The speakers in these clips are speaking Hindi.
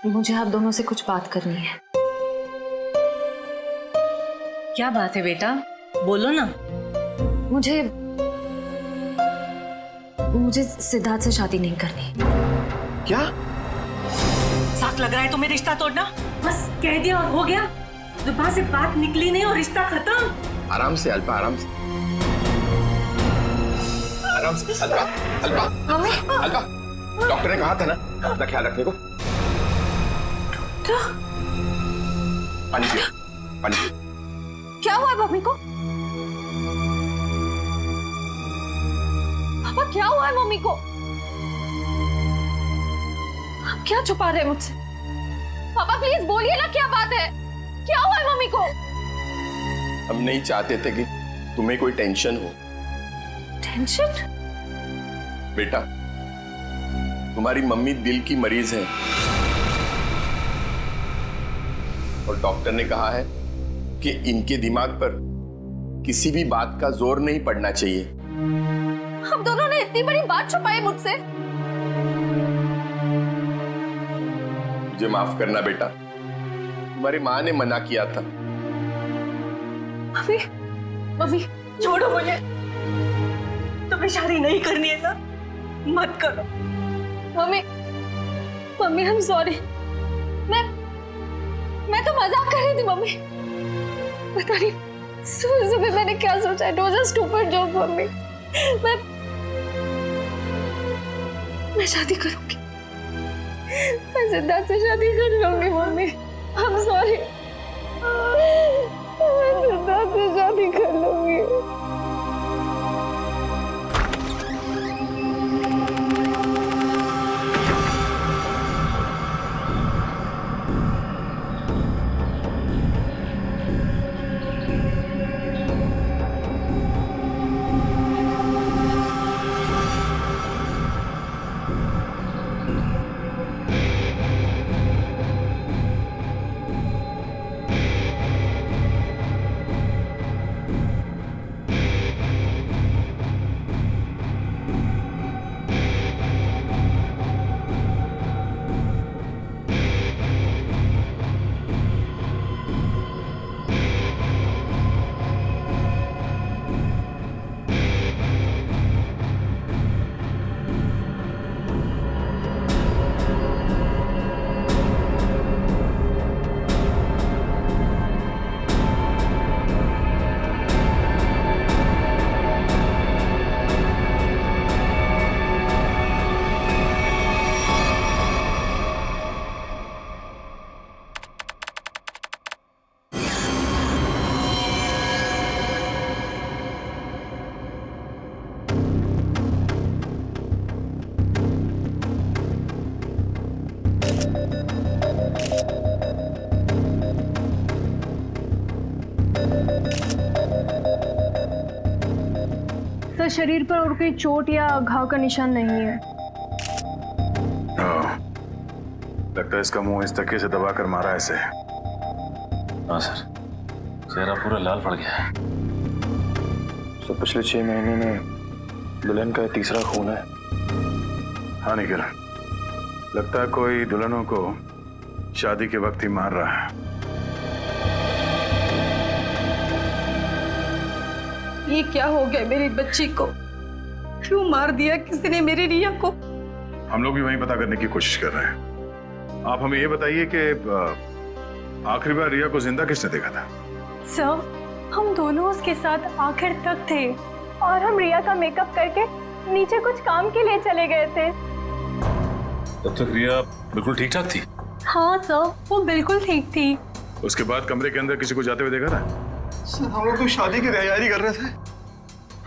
मुझे आप दोनों से कुछ बात करनी है। क्या बात है बेटा, बोलो ना। मुझे सिद्धार्थ से शादी नहीं करनी। क्या? साथ लग रहा है तुम्हें रिश्ता तोड़ना? बस कह दिया और हो गया। जुबान से बात निकली नहीं और रिश्ता खत्म। आराम से अल्पा, आराम से, आराम से। अल्पा, अल्पा, मम्मी, अल्पा, डॉक्टर ने कहा था ना अपना ख्याल रखने को। पानी पियो, पानी पियो। क्या हुआ है मम्मी को? पापा क्या हुआ है मम्मी को? आप क्या छुपा रहे हैं मुझसे? पापा प्लीज बोलिए ना, क्या बात है? क्या हुआ है मम्मी को? हम नहीं चाहते थे कि तुम्हें कोई टेंशन हो। टेंशन? बेटा, तुम्हारी मम्मी दिल की मरीज है और डॉक्टर ने कहा है कि इनके दिमाग पर किसी भी बात का जोर नहीं पड़ना चाहिए। हम दोनों ने इतनी बड़ी बात छुपाई मुझसे। मुझे माफ करना बेटा, तुम्हारी माँ ने मना किया था। मम्मी, मम्मी छोड़ो मुझे। तुम्हें शादी नहीं करनी है ना, मत करो। Mummy, mummy I am sorry. मैं तो मजाक कर रही थी मम्मी। पता नहीं सुबह सुबह मैंने क्या सोचा। It was a stupid joke mummy. मैं शादी करूंगी। मैं सिद्धार्थ से शादी कर लूंगी मम्मी। I am sorry. मैं सिद्धार्थ से शादी कर लूंगी। सर, शरीर पर और कोई चोट या घाव का निशान नहीं है। लगता है इसका मुंह इस तकिए से दबाकर मारा है इसे। हाँ सर, चेहरा पूरा लाल पड़ गया है। तो पिछले 6 महीने में दुल्हन का तीसरा खून है। हाँ निखिल, लगता है कोई दुल्हनों को शादी के वक्त ही मार रहा है। ये क्या हो गया मेरी बच्ची को? क्यों मार दिया किसी ने मेरी रिया को? हम लोग भी वही पता करने की कोशिश कर रहे हैं। आप हमें ये बताइए कि आखिरी बार रिया को जिंदा किसने देखा था? सर, हम दोनों उसके साथ आखिर तक थे और हम रिया का मेकअप करके नीचे कुछ काम के लिए चले गए थे। तब तक रिया बिल्कुल ठीक ठाक थी? हाँ सर, वो बिल्कुल ठीक थी। उसके बाद कमरे के अंदर किसी को जाते हुए देखा था? सर, हम लोग तो शादी की तैयारी कर रहे थे।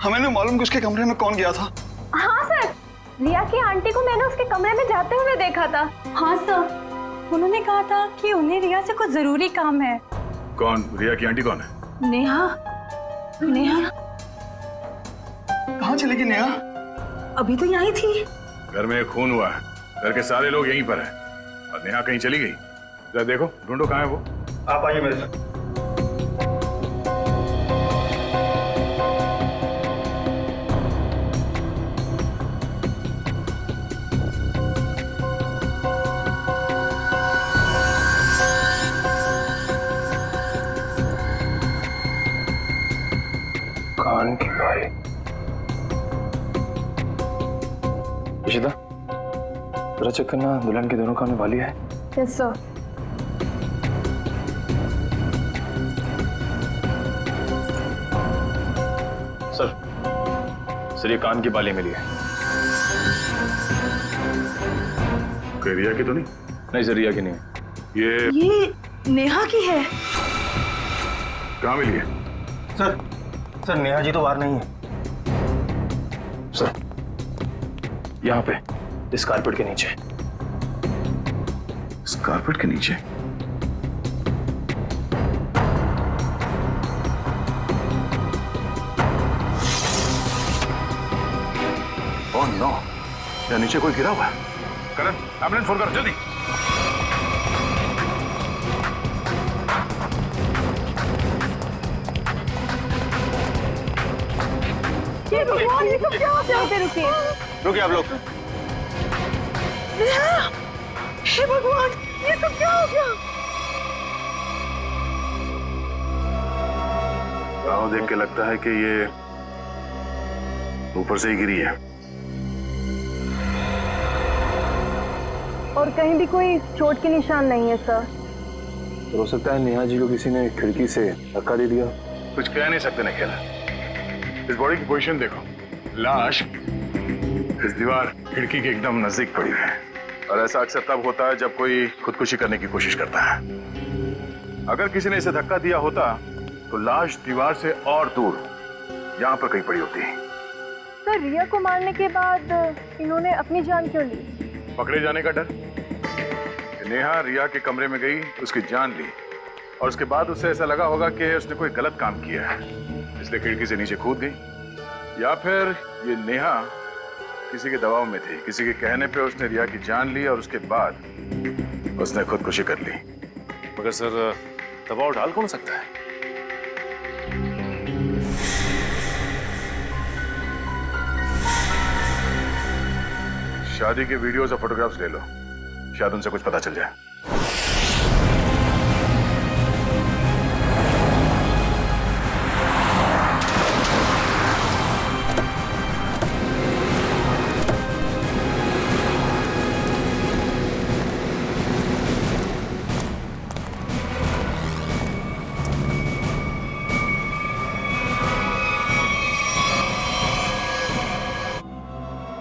हमें नहीं मालूम कि उसके कमरे में कौन गया था। हाँ सर, रिया की आंटी को मैंने उसके कमरे में जाते हुए देखा था। हाँ सर, उन्होंने कहा था कि उन्हें रिया से कुछ जरूरी काम है। कौन? रिया की आंटी कौन है? नेहा। नेहा कहाँ चली गई नेहा? अभी तो यहीं थी। घर में खून हुआ है, घर के सारे लोग यहीं पर हैं और नेहा कहीं चली गई। जरा देखो, ढूंढो कहाँ है वो। आप आइए मेरे साथ। इशिता, जरा चेक करना दुल्हन के दोनों कान में वाली है। Yes sir. सर ये कान की बाली मिली है। कोई रिया की तो नहीं? नहीं सर, रिया की नहीं है। ये नेहा की है। कहाँ मिली है? सर नेहा जी तो बाहर नहीं है। सर यहाँ पे इस कारपेट के नीचे। इस कारपेट के नीचे? ओह नो, यहाँ नीचे कोई गिरा हुआ है। करण, एम्बुलेंस फोन कर जल्दी। ये सब क्या होता है? रुकिए रुकिए आप लोग। हे भगवान, ये सब क्या हो गया? गाँव देख के लगता है कि ये ऊपर से ही गिरी है। और कहीं भी कोई चोट के निशान नहीं है सर। तो हो सकता है नेहा जी को किसी ने खिड़की से धक्का दे दिया। कुछ कह नहीं सकते ना खेला। इस बॉडी की पोजीशन देखो, लाश इस दीवार खिड़की के एकदम नजदीक पड़ी है। और ऐसा अक्सर तब होता है जब कोई खुदकुशी करने की कोशिश करता है। अगर किसी ने इसे धक्का दिया होता तो लाश दीवार से और दूर यहाँ पर कहीं पड़ी होती। सर रिया को मारने के बाद इन्होंने अपनी जान क्यों ली? पकड़े जाने का डर। नेहा रिया के कमरे में गई, उसकी जान ली और उसके बाद उसे ऐसा लगा होगा कि उसने कोई गलत काम किया है, इसलिए खिड़की से नीचे कूद गई। या फिर ये नेहा किसी के दबाव में थी, किसी के कहने पे उसने रिया की जान ली और उसके बाद उसने खुदकुशी कर ली। मगर सर दबाव डाल कौन सकता है? शादी के वीडियोस और फोटोग्राफ्स ले लो, शायद उनसे कुछ पता चल जाए।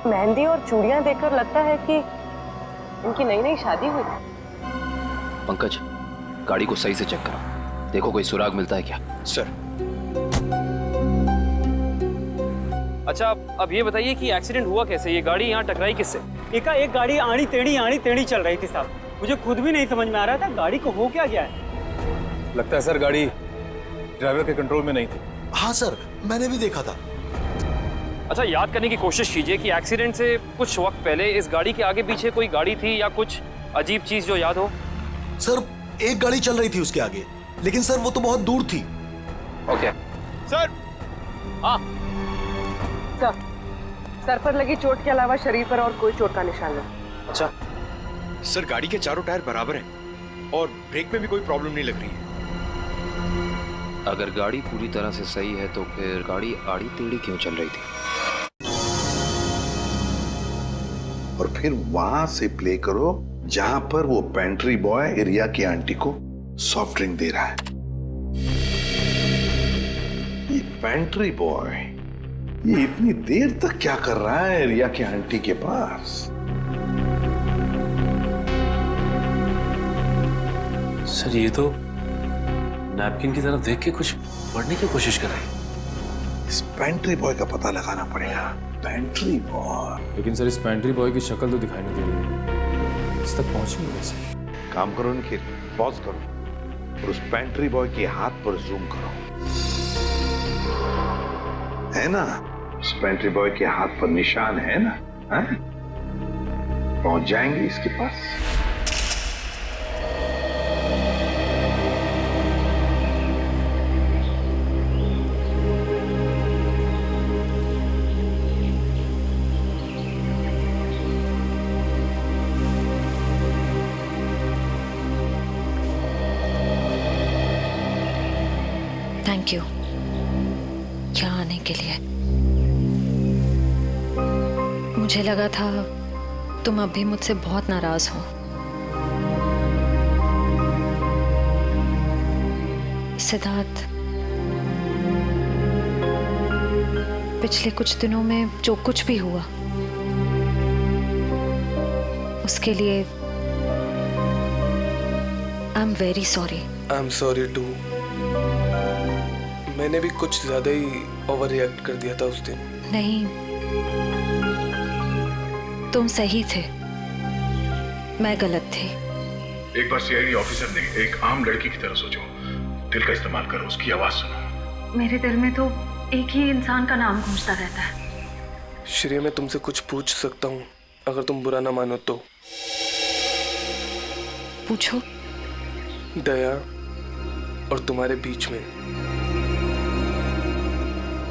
मेहंदी और चूड़ियां देखकर लगता है कि इनकी नई नई शादी हुई। पंकज, गाड़ी को सही से चेक करो, देखो कोई सुराग मिलता है क्या। सर। अच्छा अब ये बताइए कि एक्सीडेंट हुआ कैसे? ये गाड़ी यहाँ टकराई किससे? एक गाड़ी आनी टेढ़ी चल रही थी साहब। मुझे खुद भी नहीं समझ में आ रहा था गाड़ी को हो क्या गया है। लगता है सर गाड़ी ड्राइवर के कंट्रोल में नहीं थी। हाँ सर, मैंने भी देखा था। अच्छा याद करने की कोशिश कीजिए कि एक्सीडेंट से कुछ वक्त पहले इस गाड़ी के आगे पीछे कोई गाड़ी थी या कुछ अजीब चीज जो याद हो। सर एक गाड़ी चल रही थी उसके आगे, लेकिन सर वो तो बहुत दूर थी। Okay sir. हाँ सर पर लगी चोट के अलावा शरीर पर और कोई चोट का निशान नहीं। अच्छा सर गाड़ी के चारों टायर बराबर हैं और ब्रेक में भी कोई प्रॉब्लम नहीं लग रही है। अगर गाड़ी पूरी तरह से सही है तो फिर गाड़ी आड़ी टेढ़ी क्यों चल रही थी? और फिर वहां से प्ले करो जहां पर वो पेंट्री बॉय रिया की आंटी को सॉफ्ट ड्रिंक दे रहा है। ये पेंट्री बॉय ये इतनी देर तक क्या कर रहा है रिया की आंटी के पास? सर ये तो नैपकिन की तरफ देख के कुछ पढ़ने की कोशिश कर रहे हैं। इस पेंट्री बॉय का पता लगाना पड़ेगा। Pantry boy. लेकिन सर इस पेंट्री बॉय की शक्ल तो दिखाई नहीं दे रही है, इस तक पहुंची कैसे? काम करो निखिल, पॉज करो और उस पेंट्री बॉय के हाथ पर जूम करो। है ना, उस पेंट्री बॉय के हाथ पर निशान है ना? पहुंच जाएंगे इसके पास। थैंक यू यहाँ आने के लिए। मुझे लगा था तुम अब भी मुझसे बहुत नाराज हो। सिद्धार्थ, पिछले कुछ दिनों में जो कुछ भी हुआ उसके लिए I am very sorry. I am sorry too. मैंने भी कुछ ज्यादा ही ओवर रिएक्ट कर दिया था उस दिन। नहीं, तुम सही थे, मैं गलत थी। एक बार सीआईडी ऑफिसर ने एक आम लड़की की तरह सोचो, दिल का इस्तेमाल करो, उसकी आवाज सुनो। मेरे दिल में तो एक ही इंसान का नाम गूंजता रहता है। श्रेया, मैं तुमसे कुछ पूछ सकता हूँ अगर तुम बुरा ना मानो तो? पूछो। दया और तुम्हारे बीच में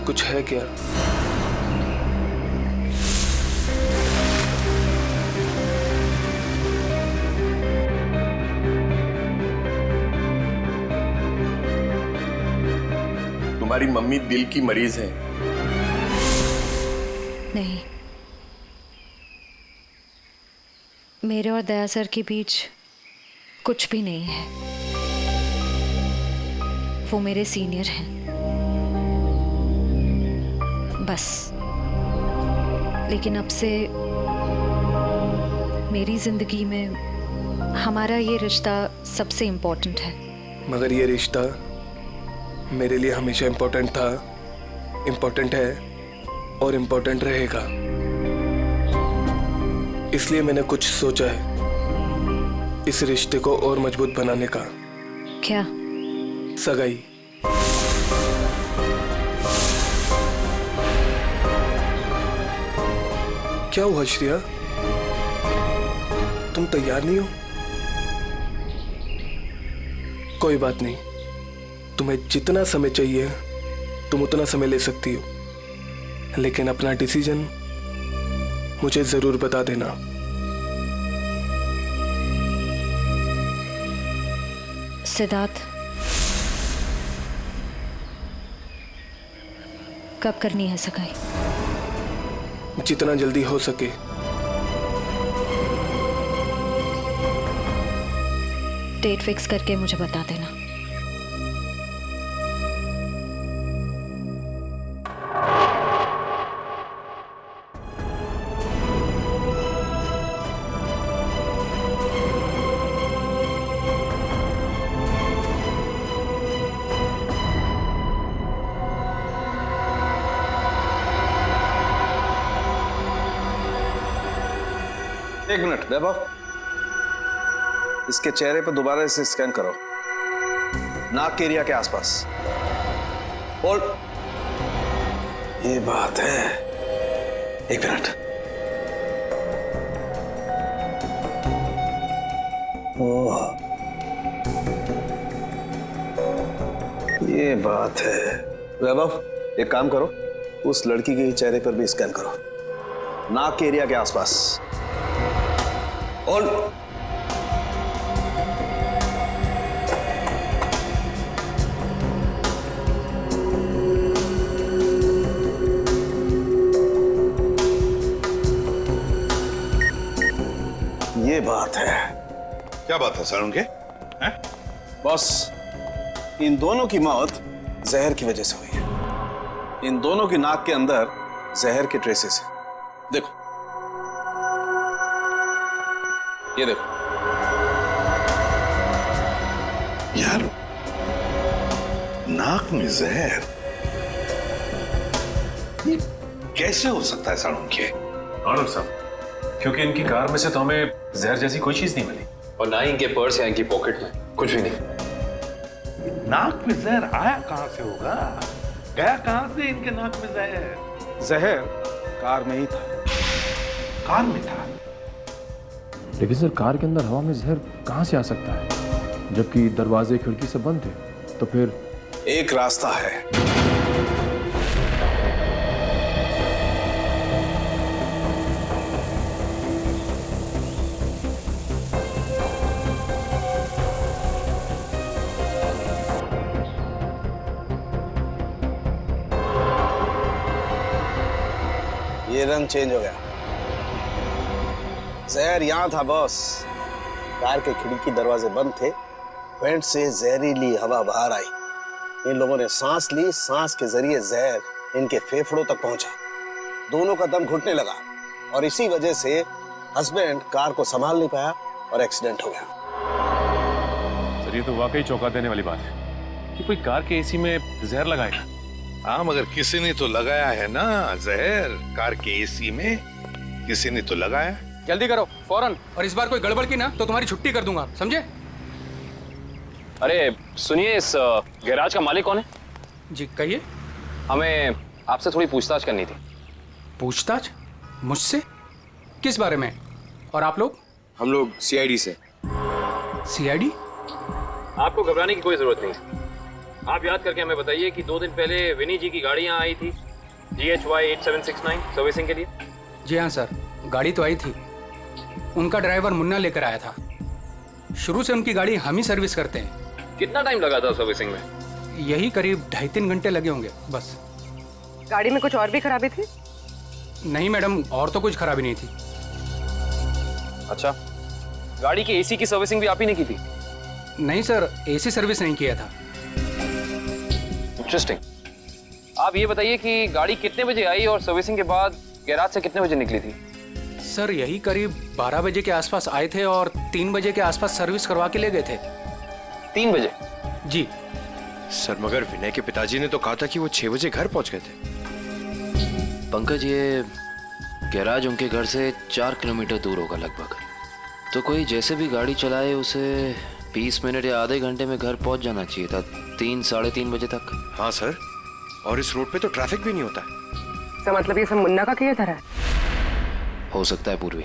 कुछ है क्या? तुम्हारी मम्मी दिल की मरीज है। नहीं, मेरे और दया सर के बीच कुछ भी नहीं है। वो मेरे सीनियर हैं, बस। लेकिन अब से मेरी जिंदगी में हमारा ये रिश्ता सबसे इम्पोर्टेंट है। मगर ये रिश्ता मेरे लिए हमेशा इम्पोर्टेंट था, इम्पोर्टेंट है और इम्पोर्टेंट रहेगा। इसलिए मैंने कुछ सोचा है इस रिश्ते को और मजबूत बनाने का। क्या? सगाई। क्या हुआ श्रेया, तुम तैयार नहीं हो? कोई बात नहीं, तुम्हें जितना समय चाहिए तुम उतना समय ले सकती हो, लेकिन अपना डिसीजन मुझे जरूर बता देना। सिद्धार्थ, कब करनी है सगाई? जितना जल्दी हो सके। डेट फिक्स करके मुझे बता देना। एक मिनट वैभव, इसके चेहरे पर दोबारा से स्कैन करो, नाक के एरिया के आसपास। होल्ड। ये बात है, एक मिनट। ओह, ये बात है। वैभव, एक काम करो, उस लड़की के चेहरे पर भी स्कैन करो, नाक के एरिया के आसपास। और ये बात है। क्या बात है सर उनके? बॉस, इन दोनों की मौत जहर की वजह से हुई है। इन दोनों की नाक के अंदर जहर के ट्रेसेस हैं। देखो, ये देखो। यार, नाक में जहर, ये कैसे हो सकता है सर उनके? आनंद साहब, क्योंकि इनकी कार में से तो हमें जहर जैसी कोई चीज नहीं मिली, और ना ही इनके पर्स या इनकी पॉकेट में कुछ भी नहीं। नाक में जहर आया कहां से होगा? गया कहां से इनके नाक में जहर? जहर कार में ही था। कार में था? लेकिन सर, कार के अंदर हवा में जहर कहां से आ सकता है, जबकि दरवाजे खिड़की से बंद थे? तो फिर एक रास्ता है। ये रंग चेंज हो गया। जहर यहाँ था बॉस। कार के खिड़की दरवाजे बंद थे, वेंट से जहरीली हवा बाहर आई। इन लोगों ने सांस ली, सांस के जरिए जहर इनके फेफड़ों तक पहुंचा। दोनों का दम घुटने लगा और इसी वजह से हस्बैंड कार को संभाल नहीं पाया और एक्सीडेंट हो गया। सर, ये तो वाकई चौंका देने वाली बात है कि कोई कार के एसी में जहर लगाएगा। हाँ, मगर किसी ने तो लगाया है ना जहर। कार के एसी में किसी ने तो लगाया। जल्दी करो फौरन, और इस बार कोई गड़बड़ की ना तो तुम्हारी छुट्टी कर दूंगा, समझे? अरे सुनिए, इस गैराज का मालिक कौन है? जी कहिए। हमें आपसे थोड़ी पूछताछ करनी थी। पूछताछ? मुझसे? किस बारे में? और आप लोग? हम लोग सीआईडी से। सीआईडी? आपको घबराने की कोई जरूरत नहीं। आप याद करके हमें बताइए कि 2 दिन पहले विनी जी की गाड़ी यहाँ आई थी GHY 8769 सर्विसिंग के लिए। जी हाँ सर, गाड़ी तो आई थी। उनका ड्राइवर मुन्ना लेकर आया था। शुरू से उनकी गाड़ी हम ही सर्विस करते हैं। कितना टाइम लगा था सर्विसिंग में? यही करीब 2.5-3 घंटे लगे होंगे बस। गाड़ी में कुछ और भी खराबी थी? नहीं मैडम, और तो कुछ खराबी नहीं थी। अच्छा, गाड़ी की एसी की सर्विसिंग भी आप ही ने की थी? नहीं सर, एसी सर्विस नहीं किया था। इंटरेस्टिंग। आप ये बताइए कि गाड़ी कितने बजे आई और सर्विसिंग के बाद गैराज से कितने बजे निकली थी? सर यही करीब 12 बजे के आसपास आए थे और 3 बजे के आसपास सर्विस करवा के ले गए थे। 3 बजे? जी सर, मगर विनय के पिताजी ने तो कहा था कि वो 6 बजे घर पहुंच गए थे। पंकज, ये गैराज उनके घर से 4 किलोमीटर दूर होगा लगभग। तो कोई जैसे भी गाड़ी चलाए उसे 20 मिनट या आधे घंटे में घर पहुंच जाना चाहिए था, 3-3:30 बजे तक। हाँ सर, और इस रोड पे तो ट्रैफिक भी नहीं होता। तो मतलब ये सब मुन्ना का किया था? हो सकता है पूर्वी।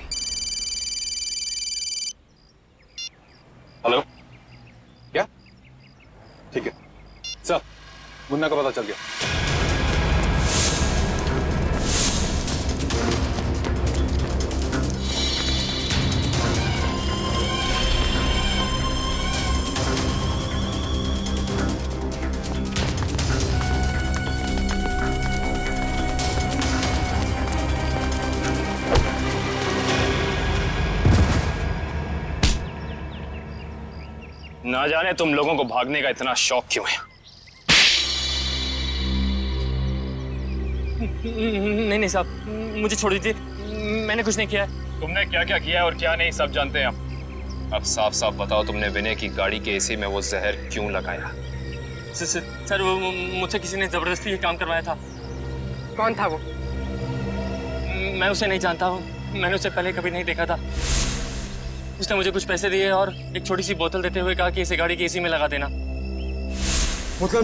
हेलो, क्या? ठीक है सर, मुन्ना का पता चल गया। ना जाने तुम लोगों को भागने का इतना शौक क्यों है। नहीं साहब, मुझे छोड़ दीजिए, मैंने कुछ नहीं किया है। तुमने क्या क्या किया है और क्या नहीं सब जानते हैं हम। अब साफ साफ बताओ, तुमने विनय की गाड़ी के एसी में वो जहर क्यों लगाया? सर वो मुझसे किसी ने जबरदस्ती ये काम करवाया था। कौन था वो? मैं उसे नहीं जानता हूँ, मैंने उसे पहले कभी नहीं देखा था। उसने मुझे कुछ पैसे दिए और एक छोटी सी बोतल देते हुए कहा कि इसे गाड़ी की एसी में लगा देना। बोतल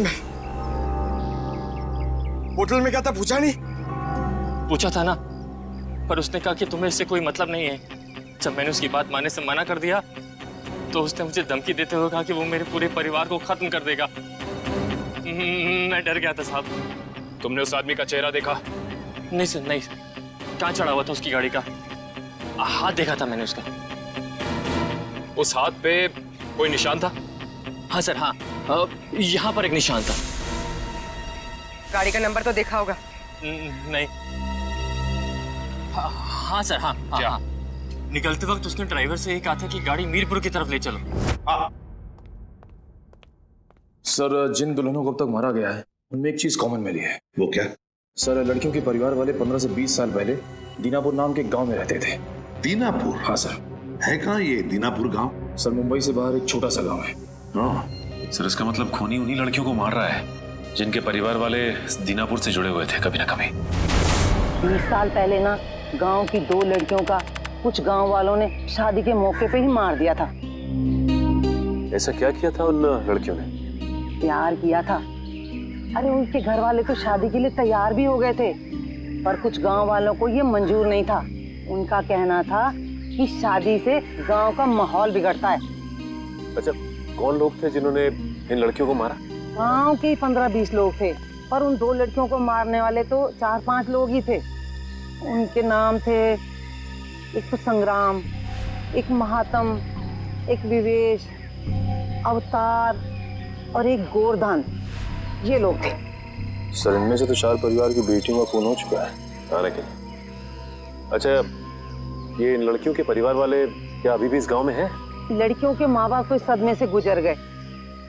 में क्या था पूछा नहीं? पूछा था ना, पर उसने कहा कि तुम्हें इससे कोई मतलब नहीं है। जब मैंने उसकी बात मानने से मना कर दिया तो उसने मुझे धमकी देते हुए कहा कि वो मेरे पूरे परिवार को खत्म कर देगा। मैं डर गया था साहब। तुमने उस आदमी का चेहरा देखा? नहीं सर, नहीं। कहाँ चढ़ा हुआ था उसकी गाड़ी का? हाथ देखा था मैंने उसका। उस हाथ पे कोई निशान था? हाँ सर, हाँ, यहाँ पर एक निशान था। गाड़ी का नंबर तो देखा होगा? नहीं। हाँ सर, हाँ, क्या? हाँ। निकलते वक्त उसने ड्राइवर से ये कहा था कि गाड़ी मीरपुर की तरफ ले चलो। सर, जिन दुल्हनों को अब तक मारा गया है उनमें एक चीज कॉमन मिली है। वो क्या? सर, लड़कियों के परिवार वाले 15 से 20 साल पहले दीनापुर नाम के गांव में रहते थे। दीनापुर? हाँ सर। है कहाँ ये दीनापुर गांव? सर, मुंबई से बाहर एक छोटा सा गांव है। सर, इसका मतलब खूनी उन्हीं लड़कियों को मार रहा है जिनके परिवार वाले दीनापुर से जुड़े हुए थे कभी ना कभी। 20 साल पहले ना गांव की 2 लड़कियों का कुछ गांव वालों ने शादी के मौके पे ही मार दिया था। ऐसा क्या किया था उन लड़कियों ने? प्यार किया था। अरे उनके घर वाले तो शादी के लिए तैयार भी हो गए थे, पर कुछ गांव वालों को ये मंजूर नहीं था। उनका कहना था कि शादी से गांव का माहौल बिगड़ता है। अच्छा, कौन लोग थे जिन्होंने इन लड़कियों को मारा? गांव के 15-20 लोग थे, पर उन 2 लड़कियों को मारने वाले तो 4-5 लोग ही थे। उनके नाम थे, एक तो संग्राम, एक महात्म, एक विवेश, अवतार और एक गोवर्धन। ये लोग थे। सर, इनमें से तो 4 परिवार की बेटियों का खून हो चुका है आने के लिए। अच्छा, ये इन लड़कियों के परिवार वाले क्या अभी भी इस गांव में हैं? लड़कियों के माँ बाप तो इस सदमे से गुजर गए।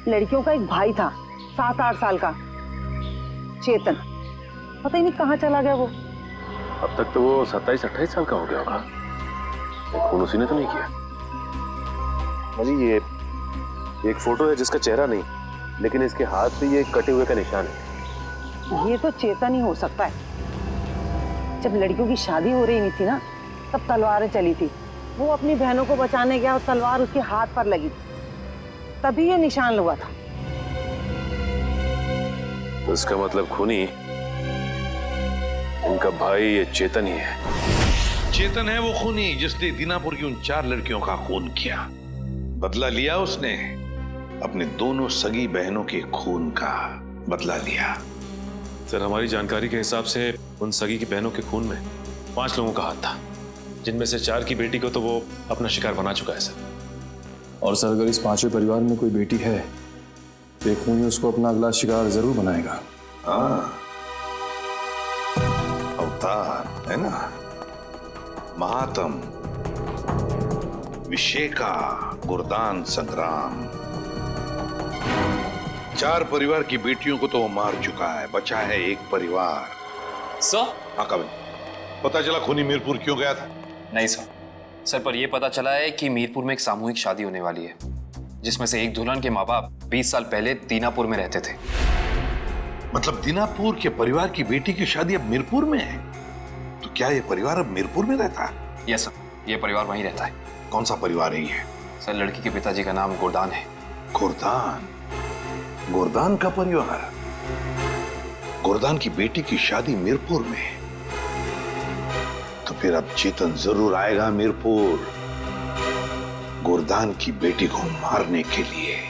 लड़कियों का एक भाई था 7-8 साल का, चेतन, पता ही नहीं कहाँ चला गया वो। अब तक तो वो 27-28 साल का हो गया होगा। खून उसी ने तो नहीं किया। अजी ये एक फोटो है जिसका चेहरा नहीं, लेकिन इसके हाथ पे ये कटे हुए का निशान है। ये तो चेतन ही हो सकता है। जब लड़कियों की शादी हो रही नहीं थी ना, तब तलवारें चली थी। वो अपनी बहनों को बचाने गया और तलवार उसके हाथ पर लगी, तभी ये निशान हुआ था। तो इसका मतलब खूनी इनका भाई ये चेतन ही है। चेतन है वो खूनी जिसने दीनापुर की उन 4 लड़कियों का खून किया। बदला लिया उसने, अपने दोनों सगी बहनों के खून का बदला लिया। सर, हमारी जानकारी के हिसाब से उन सगी की बहनों के खून में 5 लोगों का हाथ था, जिनमें से 4 की बेटी को तो वो अपना शिकार बना चुका है सर। और सर, अगर इस 5वें परिवार में कोई बेटी है तो एक खूनी उसको अपना अगला शिकार जरूर बनाएगा। हाँ, अवतार है ना, महातम, विशेखा, गुरदान, संग्राम, 4 परिवार की बेटियों को तो वो मार चुका है। बचा है एक परिवार। सर? हाँ कविन, पता चला खूनी मीरपुर क्यों गया था? नहीं सर, पर यह पता चला है कि मीरपुर में एक सामूहिक शादी होने वाली है, जिसमें से एक दुल्हन के माँ बाप 20 साल पहले दीनापुर में रहते थे। मतलब दीनापुर के परिवार की बेटी की शादी अब मीरपुर में है? तो क्या ये परिवार अब मीरपुर में रहता है? यस सर, ये परिवार वहीं रहता है। कौन सा परिवार है ये? सर, लड़की के पिताजी का नाम गुरदान है। गुरदान? गुरदान का परिवार? गुरदान की बेटी की शादी मीरपुर में? तो फिर अब चेतन जरूर आएगा मीरपुर, गुरदान की बेटी को मारने के लिए।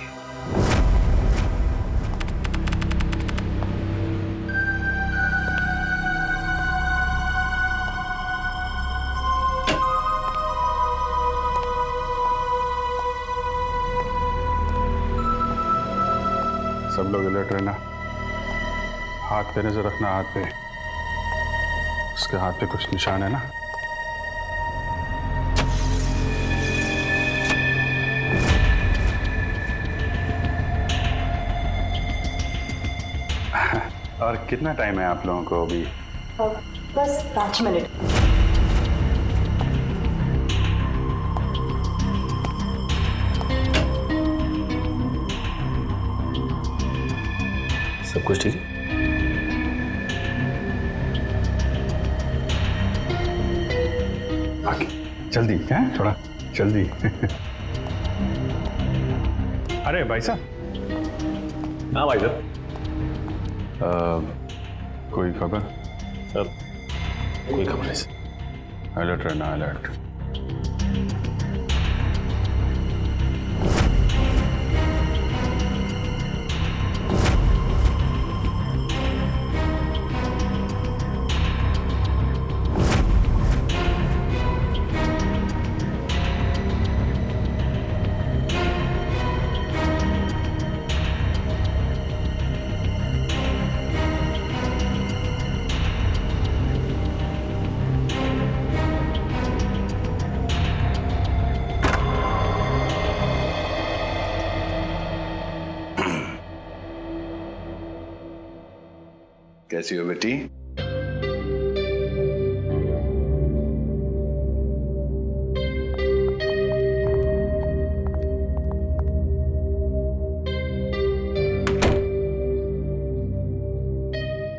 सब लोग अलर्ट रहना। हाथ पे नजर रखना, हाथ पे। उसके हाथ पे कुछ निशान है ना? और कितना टाइम है आप लोगों को अभी? बस 5 मिनट। सब कुछ ठीक है? आगे जल्दी है, थोड़ा जल्दी। अरे भाई साहब। हाँ भाई साहब। कोई खबर? कोई खबर नहीं सर। अलर्ट रहना, अलर्ट। कैसी हो बेटी?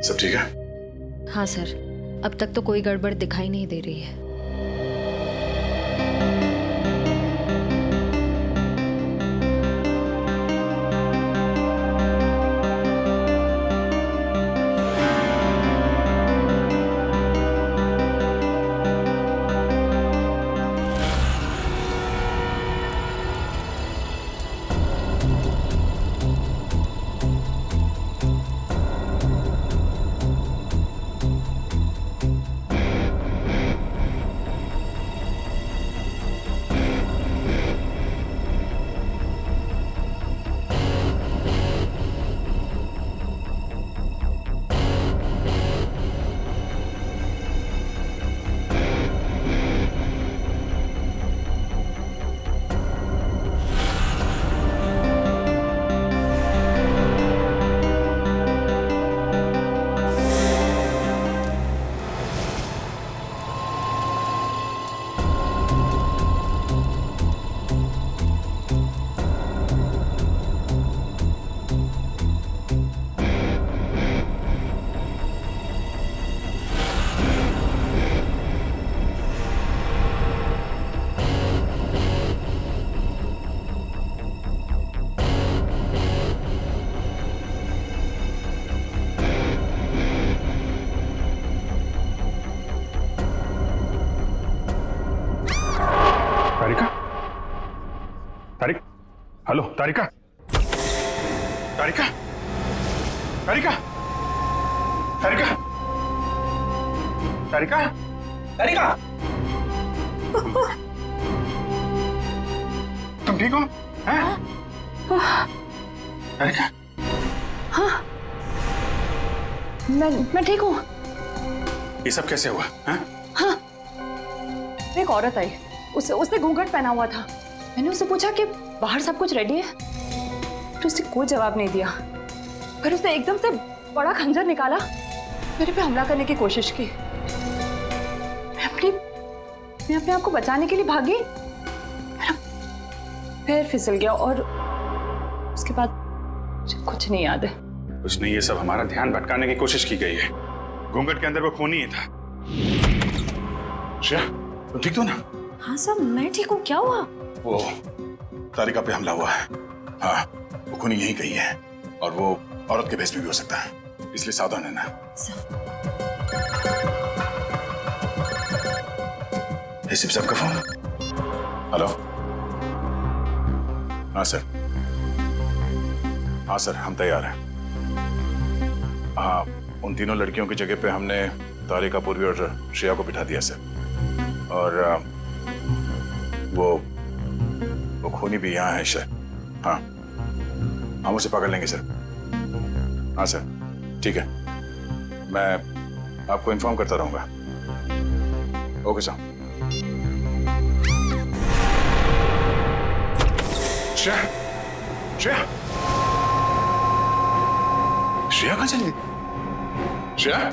सब ठीक है? हाँ सर, अब तक तो कोई गड़बड़ दिखाई नहीं दे रही है। हेलो तारिका, तारिका, तारिका, तारिका, तारिका, तारिका, तुम ठीक हो? हैं? तारिका, हाँ, मैं ठीक हूँ। ये सब कैसे हुआ? हैं? हाँ, एक औरत आई, उसने घूंघट पहना हुआ था। मैंने उससे पूछा कि बाहर सब कुछ रेडी है, तो उसने कोई जवाब नहीं दिया। फिर उसने एकदम से बड़ा खंजर निकाला, मेरे पे हमला करने की कोशिश की। मैं अपने आप को बचाने के लिए भागी, पैर फिसल गया और उसके बाद मुझे कुछ नहीं याद है। कुछ नहीं, ये सब हमारा ध्यान भटकाने की कोशिश की गई है। घूंघट के अंदर वो खून ही था। श्रेया, तुम ठीक तो ना? हाँ सर, मैं ठीक हूँ। क्या हुआ? वो तारिका पे हमला हुआ है। हाँ, वो खूनी यही कही है और वो औरत के भेष में भी हो सकता है, इसलिए सावधान रहना। शिव साहब का फोन। हेलो। हाँ सर, हाँ सर, हम तैयार हैं। हाँ, उन तीनों लड़कियों की जगह पे हमने तारिका, पूर्वी और श्रेया को बिठा दिया सर। और वो खूनी भी यहाँ है सर। हाँ, हम उसे पकड़ लेंगे सर। हाँ सर, ठीक है, मैं आपको इन्फॉर्म करता रहूंगा। Okay sir. श्रेया, श्रेया, श्रेया कहाँ चली गई? श्रेया,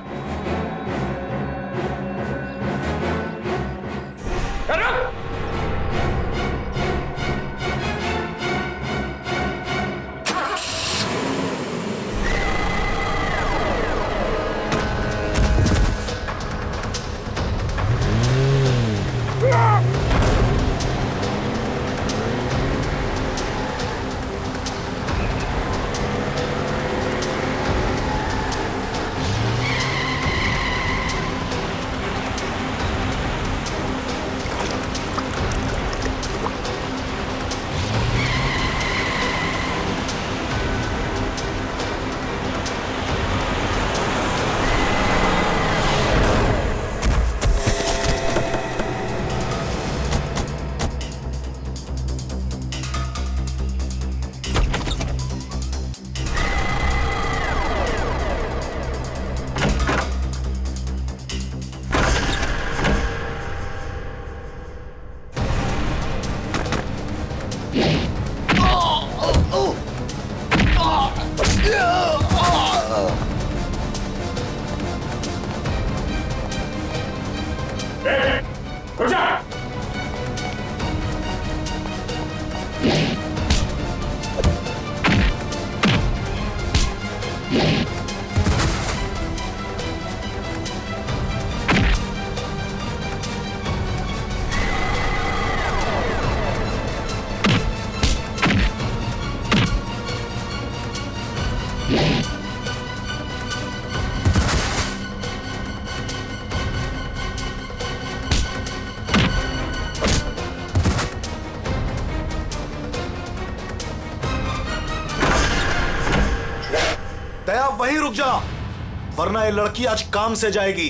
दया वहीं रुक जा, वरना ये लड़की आज काम से जाएगी।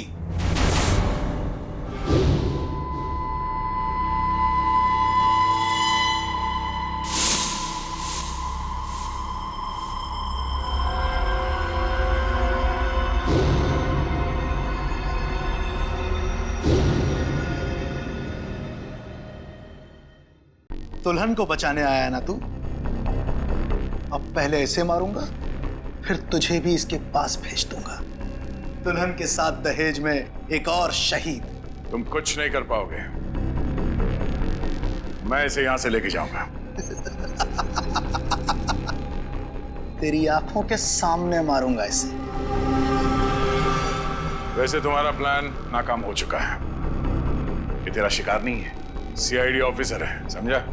दुल्हन को बचाने आया ना तू? अब पहले ऐसे मारूंगा, फिर तुझे भी इसके पास भेज दूंगा। दुल्हन के साथ दहेज में एक और शहीद। तुम कुछ नहीं कर पाओगे, मैं इसे यहां से लेके जाऊंगा। तेरी आंखों के सामने मारूंगा इसे। वैसे तुम्हारा प्लान नाकाम हो चुका है। ये तेरा शिकार नहीं है, सीआईडी ऑफिसर है, समझा?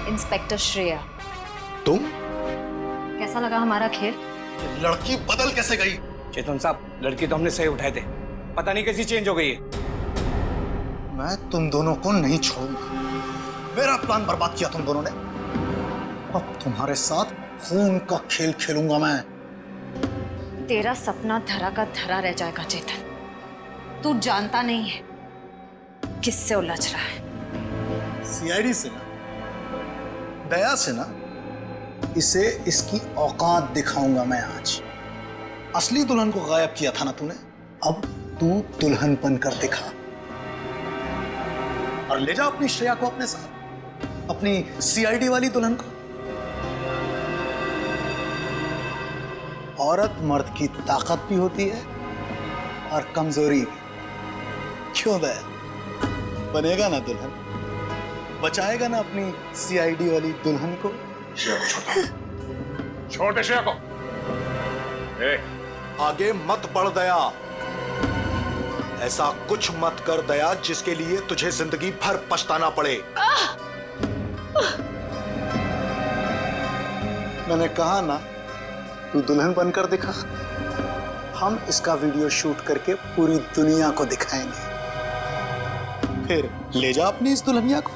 इंस्पेक्टर श्रेया, तुम? कैसा लगा हमारा खेल? लड़की बदल कैसे गई? चेतन साहब, लड़की तो हमने सही उठाए थे, पता नहीं कैसी चेंज हो गई है। मैं तुम दोनों को नहीं छोड़ूंगा। मेरा प्लान बर्बाद किया तुम दोनों ने, अब तुम्हारे साथ खून का खेल खेलूंगा मैं। तेरा सपना धरा का धरा रह जाएगा चेतन। तू जानता नहीं है किससे उलझ रहा है। सीआईडी से ना, दया से ना, इसे इसकी औकात दिखाऊंगा मैं आज। असली दुल्हन को गायब किया था ना तूने, अब तू दुल्हन बनकर दिखा और ले जा अपनी श्रेया को अपने साथ, अपनी सीआईडी वाली दुल्हन को। औरत मर्द की ताकत भी होती है और कमजोरी भी। क्यों दया, बनेगा ना दुल्हन, बचाएगा ना अपनी सीआईडी वाली दुल्हन को। छोड़ दे श्रेया को। आगे मत बढ़ दया, ऐसा कुछ मत कर दया जिसके लिए तुझे जिंदगी भर पछताना पड़े। मैंने कहा ना, तू दुल्हन बनकर दिखा, हम इसका वीडियो शूट करके पूरी दुनिया को दिखाएंगे। फिर ले जा अपनी इस दुल्हनिया को।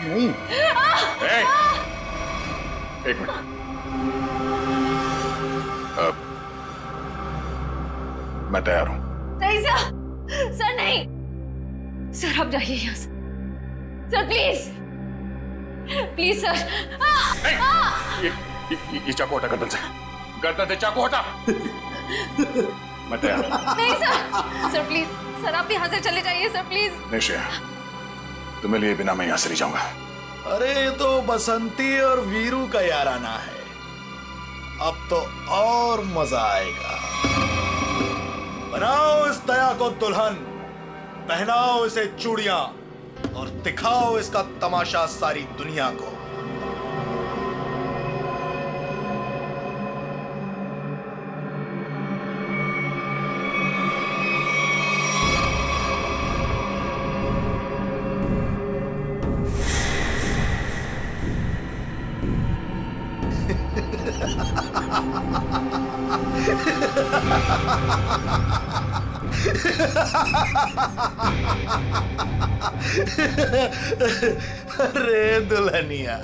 नहीं। एक मिनट, मैं तैयार हूं। नहीं सर, सर नहीं सर, आप जाइए यहाँ से सर, प्लीज प्लीज सर। ये चाकू हटा गर्दन से, गर्दन से चाकू हटा। मैं तैयार हूं। नहीं सर, सर प्लीज सर, आप यहाँ से चले जाइए सर, प्लीज। नहीं श्रेया, तुम्हें लिए बिना मैं यहां से नहीं जाऊंगा। अरे ये तो बसंती और वीरू का याराना है, अब तो और मजा आएगा। बनाओ इस दया को दुल्हन, पहनाओ इसे चूड़ियां और दिखाओ इसका तमाशा सारी दुनिया को। अरे दुल्हनिया,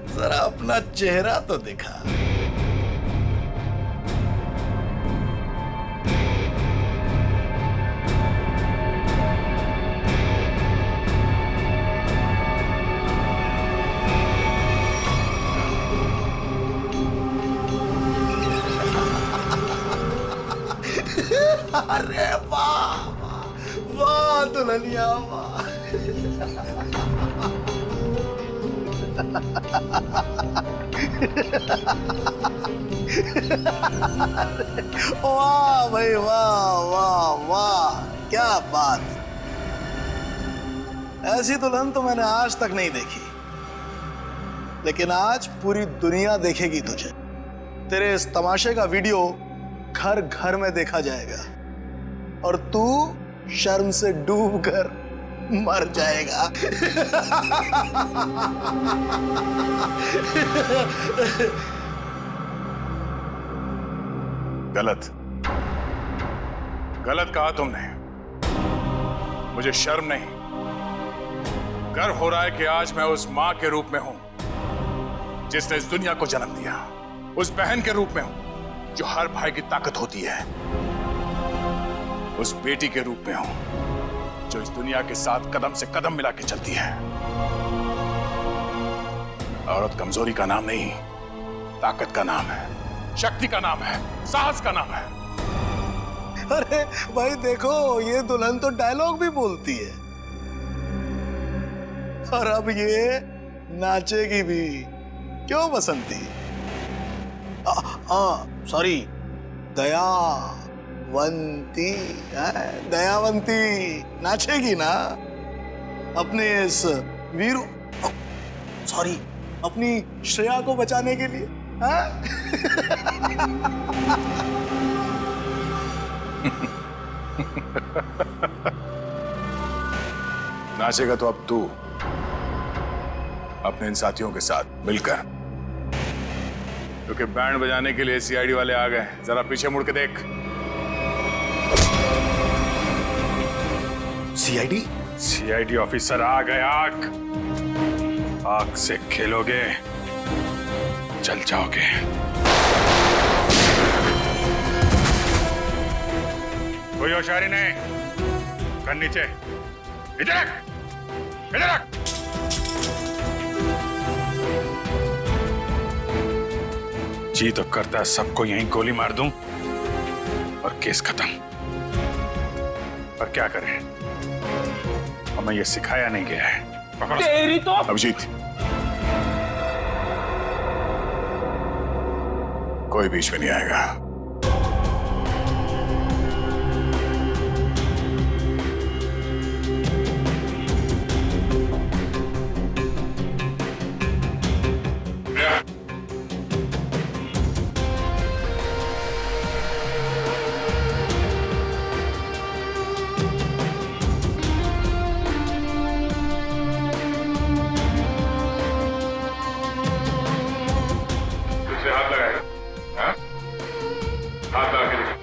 जरा अपना चेहरा तो दिखा। अरे वाह वाह दुल्हनिया वाह। वाह भाई वाह वाह वाह, क्या बात। ऐसी दुल्हन तो मैंने आज तक नहीं देखी, लेकिन आज पूरी दुनिया देखेगी तुझे। तेरे इस तमाशे का वीडियो घर घर में देखा जाएगा और तू शर्म से डूब कर मर जाएगा। गलत गलत कहा तुमने। मुझे शर्म नहीं, गर्व हो रहा है कि आज मैं उस मां के रूप में हूं जिसने इस दुनिया को जन्म दिया, उस बहन के रूप में हूं जो हर भाई की ताकत होती है, उस बेटी के रूप में हूं जो इस दुनिया के साथ कदम से कदम मिला के चलती है। औरत कमजोरी का नाम नहीं, ताकत का नाम है, शक्ति का नाम है, साहस का नाम है। अरे भाई देखो, ये दुल्हन तो डायलॉग भी बोलती है और अब ये नाचेगी भी। क्यों बसंती? सॉरी, दयावंती, दयावंती नाचेगी ना अपने इस वीरू, सॉरी, अपनी श्रेया को बचाने के लिए। नाचेगा तो अब तू अपने इन साथियों के साथ मिलकर क्योंकि बैंड बजाने के लिए सीआईडी वाले आ गए। जरा पीछे मुड़ के देख। सीआईडी? सीआईडी ऑफिसर आ गए। आग से खेलोगे जल जाओगे। कोई होशियारी नहीं। कर नीचे। इधर रख, इधर रख। जी तो करता है सबको यहीं गोली मार दूं और केस खत्म। पर क्या करें, हमें ये सिखाया नहीं गया है। तेरी तो अभिजीत, कोई बीच में नहीं आएगा। हाथ लगाएगा, हाँ? हाथ लगा के देखो।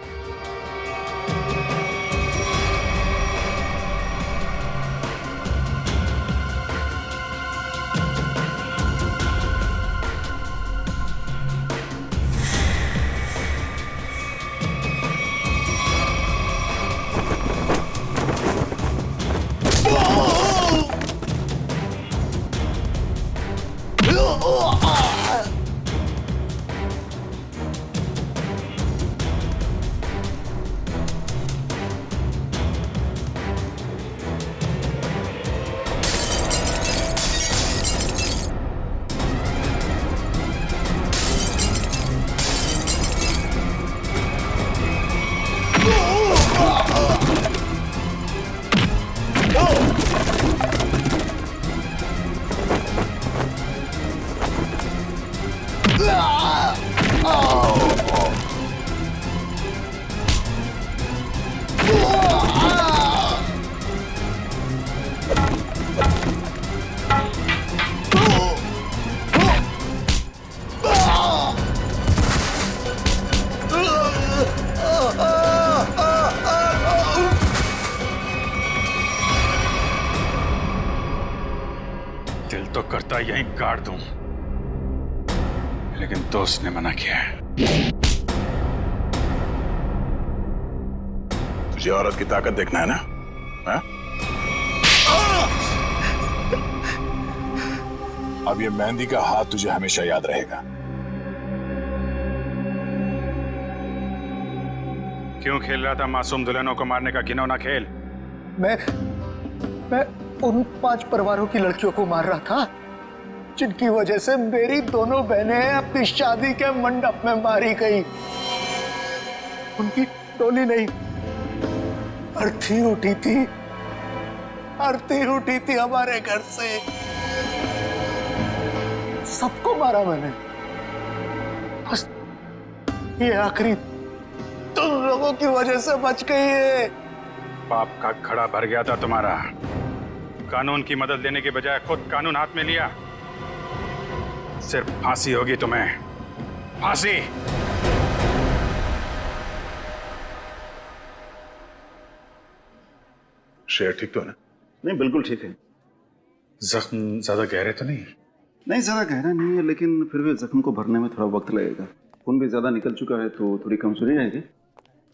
दिल तो करता यहीं गाड़ दूं, लेकिन दोस्त ने मना किया है। तुझे औरत की ताकत देखना है ना? हा? अब ये मेहंदी का हाथ तुझे हमेशा याद रहेगा। क्यों खेल रहा था मासूम दुल्हनों को मारने का घिनौना खेल? मैं उन 5 परिवारों की लड़कियों को मार रहा था जिनकी वजह से मेरी दोनों बहनें अपनी शादी के मंडप में मारी गई। उनकी डोली नहीं, अर्थी उठी थी, अर्थी उठी थी हमारे घर से। सबको मारा मैंने, बस ये आखिरी तुम लोगों की वजह से बच गई है। पाप का खड़ा भर गया था तुम्हारा। कानून की मदद लेने के बजाय खुद कानून हाथ में लिया। सिर्फ फांसी होगी तुम्हें, फांसी। शेर ठीक तो है ना? नहीं, बिल्कुल ठीक है। जख्म ज्यादा गहरे तो नहीं? नहीं, ज्यादा गहरा नहीं है, लेकिन फिर भी जख्म को भरने में थोड़ा वक्त लगेगा। खून भी ज्यादा निकल चुका है तो थोड़ी कमजोरी रहेगी,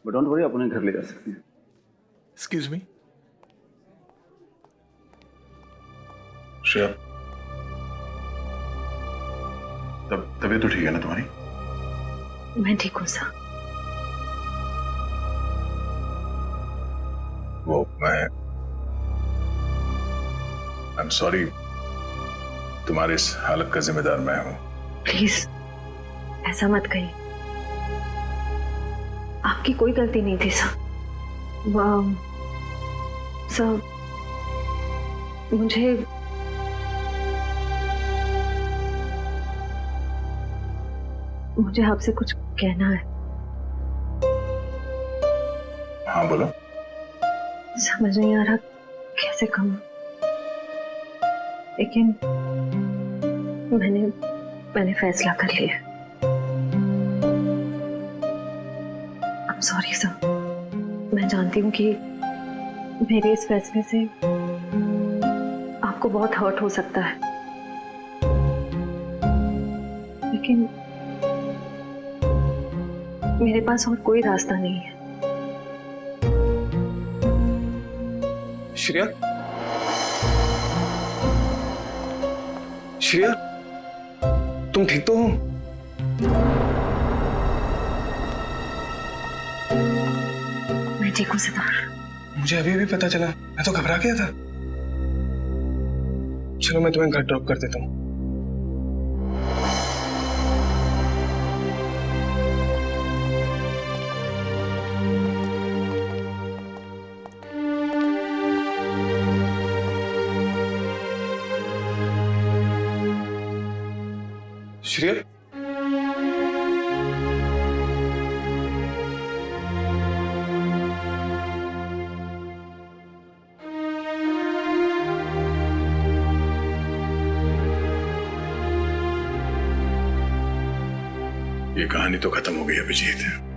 बट डोंट वरी, आप उन्हें घर ले जा सकते हैं। एक्सक्यूज मी श्रेया, तबीयत तो ठीक है ना तुम्हारी? मैं ठीक हूँ सर। वो आई एम सॉरी, तुम्हारी इस हालत का जिम्मेदार मैं हूं। प्लीज ऐसा मत कहिए, आपकी कोई गलती नहीं थी सर। सर मुझे आपसे कुछ कहना है। हाँ बोलो। समझ नहीं आ रहा कैसे कहूं, लेकिन मैंने फैसला कर लिया। सॉरी सर, मैं जानती हूँ कि मेरे इस फैसले से आपको बहुत हर्ट हो सकता है, लेकिन मेरे पास और कोई रास्ता नहीं है। श्रेया, श्रेया, तुम ठीक तो हो? मैं ठीक हूँ सिद्धार्थ। मुझे अभी भी पता चला, मैं तो घबरा गया था। चलो मैं तुम्हें घर ड्रॉप कर देता हूँ। श्रेया, ये कहानी तो खत्म हो गई अभिजीत।